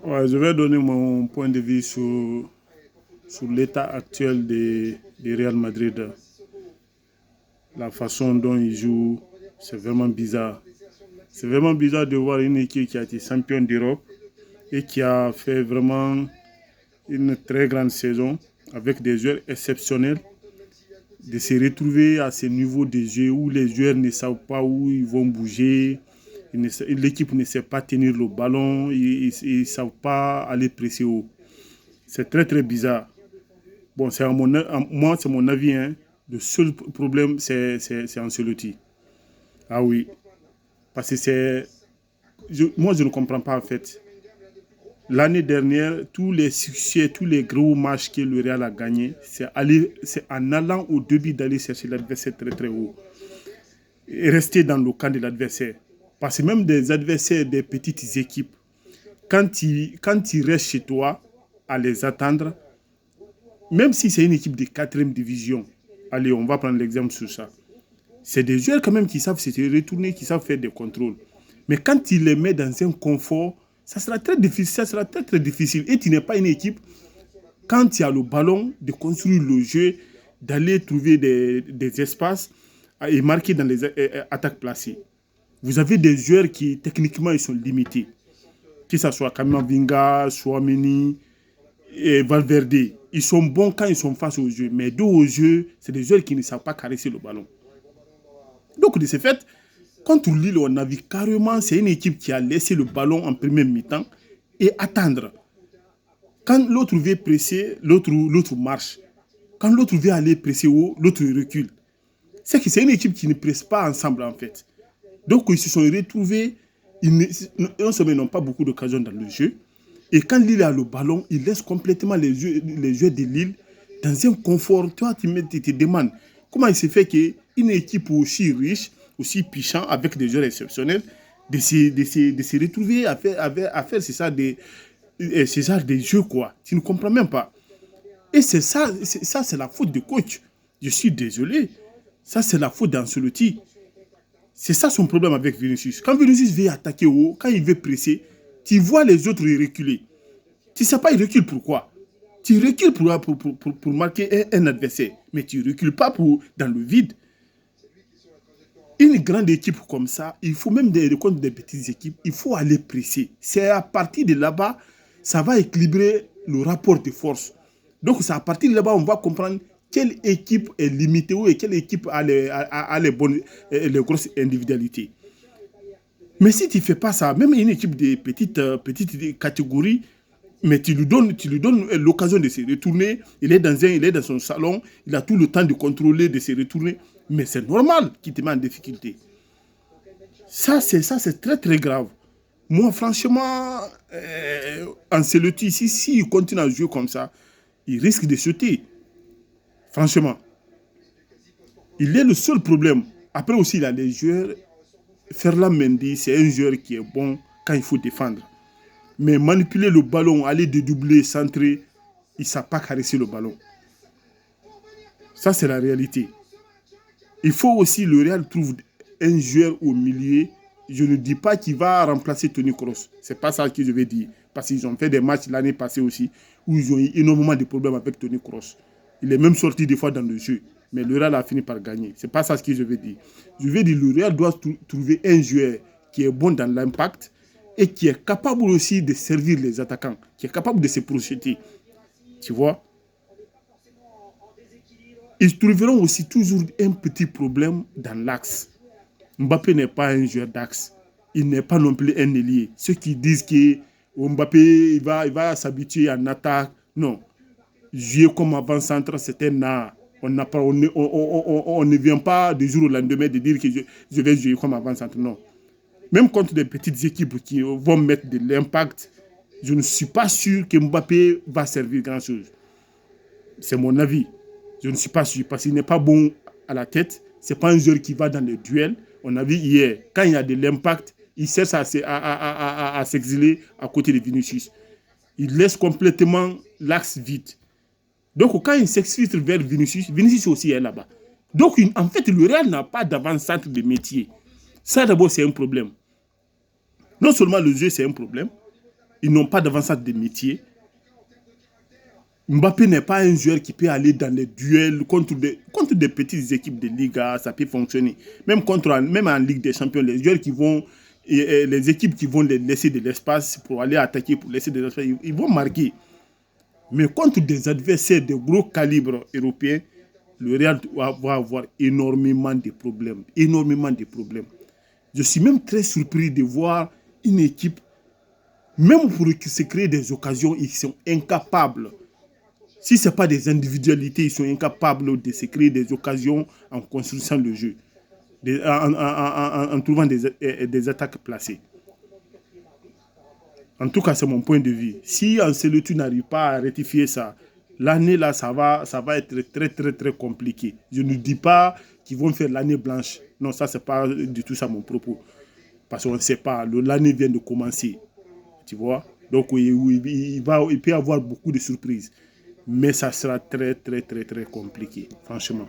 Ouais, je vais donner mon point de vue sur l'état actuel de Real Madrid. La façon dont ils jouent, c'est vraiment bizarre. C'est vraiment bizarre de voir une équipe qui a été championne d'Europe et qui a fait vraiment une très grande saison avec des joueurs exceptionnels, de se retrouver à ce niveau de jeu où les joueurs ne savent pas où ils vont bouger, l'équipe ne sait pas tenir le ballon, ils ne savent pas aller presser haut. C'est très très bizarre. Bon, moi, c'est mon avis. Hein. Le seul problème, c'est Ancelotti. Ah oui, parce que moi, je ne comprends pas en fait. L'année dernière, tous les succès, tous les gros matchs que le Real a gagnés, c'est en allant au début d'aller chercher l'adversaire très très haut et rester dans le camp de l'adversaire. Parce que même des adversaires des petites équipes, quand ils restent chez toi à les attendre, même si c'est une équipe de 4e division, allez, on va prendre l'exemple sur ça. C'est des joueurs quand même qui savent se retourner, qui savent faire des contrôles. Mais quand il les met dans un confort, ça sera très difficile. Ça sera très, très difficile. Et tu n'es pas une équipe, quand tu as le ballon, de construire le jeu, d'aller trouver des espaces et marquer dans les attaques placées. Vous avez des joueurs qui, techniquement, ils sont limités. Que ce soit Kamavinga, Chouameni et Valverde. Ils sont bons quand ils sont face au jeu. Mais dos au jeu, c'est des joueurs qui ne savent pas caresser le ballon. Donc, de ce fait, contre Lille, on a vu carrément, c'est une équipe qui a laissé le ballon en premier mi-temps et attendre. Quand l'autre veut presser, l'autre marche. Quand l'autre veut aller presser haut, l'autre recule. C'est que c'est une équipe qui ne presse pas ensemble en fait. Donc ils se sont retrouvés, non seulement ils n'ont pas beaucoup d'occasions dans le jeu, et quand Lille a le ballon, il laisse complètement les joueurs de Lille dans un confort. Toi, tu te demandes comment il se fait qu'une équipe aussi riche, aussi puissante, avec des joueurs exceptionnels, de se retrouver à faire ce genre de jeux, quoi. Tu ne comprends même pas. Et c'est la faute du coach. Je suis désolé. Ça, c'est la faute d'Ancelotti. C'est ça son problème avec Vinicius. Quand Vinicius veut attaquer haut, quand il veut presser, tu vois les autres reculer. Tu ne sais pas, il recule pourquoi. Tu recules pour marquer un adversaire, mais tu ne recules pas dans le vide. Une grande équipe comme ça, il faut même contre des petites équipes, il faut aller presser. C'est à partir de là-bas, ça va équilibrer le rapport de force. Donc c'est à partir de là-bas, on va comprendre quelle équipe est limitée et quelle équipe a les grosses individualités. Mais si tu ne fais pas ça, même une équipe de petites catégories, mais tu lui donnes l'occasion de se retourner, il est dans son salon, il a tout le temps de contrôler, de se retourner, mais c'est normal qu'il te met en difficulté. Ça, c'est très très grave. Moi, franchement, Ancelotti, s'il continue à jouer comme ça, il risque de sauter. Franchement. Il est le seul problème. Après aussi, il a des joueurs. Ferland Mendy, c'est un joueur qui est bon quand il faut défendre. Mais manipuler le ballon, aller dédoubler, centrer, il ne sait pas caresser le ballon. Ça, c'est la réalité. Il faut aussi, le Real trouve un joueur au milieu. Je ne dis pas qu'il va remplacer Toni Kroos. Ce n'est pas ça que je vais dire. Parce qu'ils ont fait des matchs l'année passée aussi où ils ont eu énormément de problèmes avec Toni Kroos. Il est même sorti des fois dans le jeu. Mais le Real a fini par gagner. Ce n'est pas ça ce que je veux dire. Je veux dire le Real doit trouver un joueur qui est bon dans l'impact et qui est capable aussi de servir les attaquants, qui est capable de se projeter. Tu vois? Ils trouveront aussi toujours un petit problème dans l'axe. Mbappé n'est pas un joueur d'axe. Il n'est pas non plus un ailier. Ceux qui disent que Mbappé il va s'habituer en attaque, non. Jouer comme avant-centre, c'est un art. On ne vient pas du jour au lendemain de dire que je vais jouer comme avant-centre, non. Même contre des petites équipes qui vont mettre de l'impact, je ne suis pas sûr que Mbappé va servir grand-chose. C'est mon avis. Je ne suis pas sûr parce qu'il n'est pas bon à la tête. Ce n'est pas un joueur qui va dans les duels. On a vu hier, quand il y a de l'impact, il cherche à s'exiler à côté de Vinicius. Il laisse complètement l'axe vide. Donc, quand il s'exfiltre vers Vinicius, Vinicius aussi est là-bas. Donc, en fait, le Real n'a pas d'avant-centre de métier. Ça, d'abord, c'est un problème. Non seulement le jeu, c'est un problème, Ils n'ont pas d'avancée de métier. Mbappé n'est pas un joueur qui peut aller dans les duels contre des petites équipes de Liga, ça peut fonctionner. Même en Ligue des Champions, les joueurs qui vont, les équipes qui vont les laisser de l'espace pour aller attaquer, pour laisser de l'espace, ils vont marquer. Mais contre des adversaires de gros calibre européens, le Real va avoir énormément de problèmes. Énormément de problèmes. Je suis même très surpris de voir une équipe, même pour se créer des occasions, ils sont incapables. Si ce n'est pas des individualités, ils sont incapables de se créer des occasions en construisant le jeu, en trouvant des attaques placées. En tout cas, c'est mon point de vue. Si Ancelotti n'arrive pas à rectifier ça, l'année là, ça va être très, très, très compliqué. Je ne dis pas qu'ils vont faire l'année blanche. Non, ça, ce n'est pas du tout ça mon propos. Parce qu'on ne sait pas. L'année vient de commencer. Tu vois? Donc, il peut y avoir beaucoup de surprises. Mais ça sera très, très, très, très compliqué, franchement.